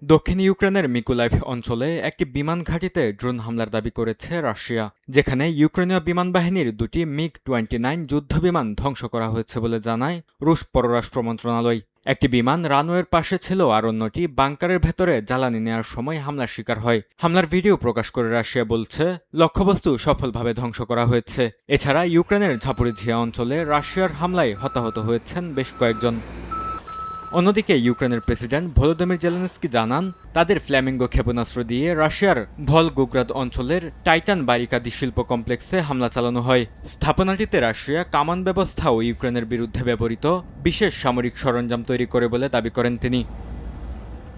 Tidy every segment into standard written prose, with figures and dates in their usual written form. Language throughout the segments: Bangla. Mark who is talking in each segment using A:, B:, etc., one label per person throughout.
A: দক্ষিণ ইউক্রেনের মিকোলাইভ অঞ্চলে একটি বিমান ঘাঁটিতে ড্রোন হামলার দাবি করেছে রাশিয়া, যেখানে ইউক্রেনীয় বিমান বাহিনীর দুটি মিগ-29 যুদ্ধবিমান ধ্বংস করা হয়েছে বলে জানায় রুশ পররাষ্ট্র মন্ত্রণালয়। একটি বিমান রানওয়ের পাশে ছিল, আর অন্যটি বাংকারের ভেতরে জ্বালানি নেওয়ার সময় হামলার শিকার হয়। হামলার ভিডিও প্রকাশ করে রাশিয়া বলছে, লক্ষ্যবস্তু সফলভাবে ধ্বংস করা হয়েছে। এছাড়া ইউক্রেনের ঝাপোরিঝিয়া অঞ্চলে রাশিয়ার হামলায় হতাহত হয়েছেন বেশ কয়েকজন। অন্যদিকে ইউক্রেনের প্রেসিডেন্ট ভলোদিমির জেলেনস্কি জানান, তাদের ফ্ল্যামিঙ্গো ক্ষেপণাস্ত্র দিয়ে রাশিয়ার ভলগোগ্রাদ অঞ্চলের টাইটান বারিকাদি শিল্প কমপ্লেক্সে হামলা চালানো হয়। স্থাপনাটিতে রাশিয়া কামান ব্যবস্থা ও ইউক্রেনের বিরুদ্ধে ব্যবহৃত বিশেষ সামরিক সরঞ্জাম তৈরি করে বলে দাবি করেন তিনি।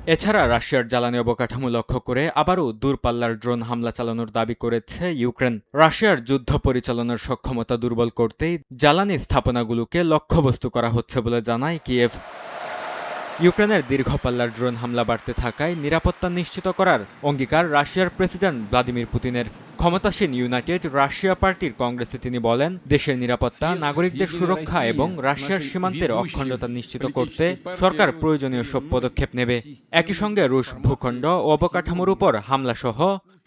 A: এছাড়া রাশিয়ার জ্বালানি অবকাঠামো লক্ষ্য করে আবারও দূরপাল্লার ড্রোন হামলা চালানোর দাবি করেছে ইউক্রেন। রাশিয়ার যুদ্ধ পরিচালনার সক্ষমতা দুর্বল করতেই জ্বালানি স্থাপনাগুলোকে লক্ষ্যবস্তু করা হচ্ছে বলে জানায় কিয়েভ। ইউক্রেনের দীর্ঘপাল্লার ড্রোন হামলা বাড়তে থাকায় নিরাপত্তা নিশ্চিত করার অঙ্গীকার রাশিয়ার প্রেসিডেন্ট ভ্লাদিমির পুতিনের। ক্ষমতাসীন ইউনাইটেড রাশিয়া পার্টির কংগ্রেসে তিনি বলেন, দেশের নিরাপত্তা, নাগরিকদের সুরক্ষা এবং রাশিয়ার সীমান্তের অখণ্ডতা নিশ্চিত করতে সরকার প্রয়োজনীয় সব পদক্ষেপ নেবে। একই সঙ্গে রুশ ভূখণ্ড ও অবকাঠামোর উপর হামলাসহ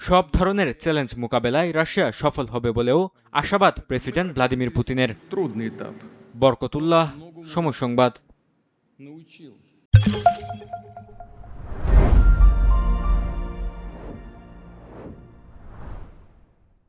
A: সব ধরনের চ্যালেঞ্জ মোকাবেলায় রাশিয়া সফল হবে বলেও আশাবাদ প্রেসিডেন্ট ভ্লাদিমির পুতিনের। বরকতুল্লাহ, সময় সংবাদ।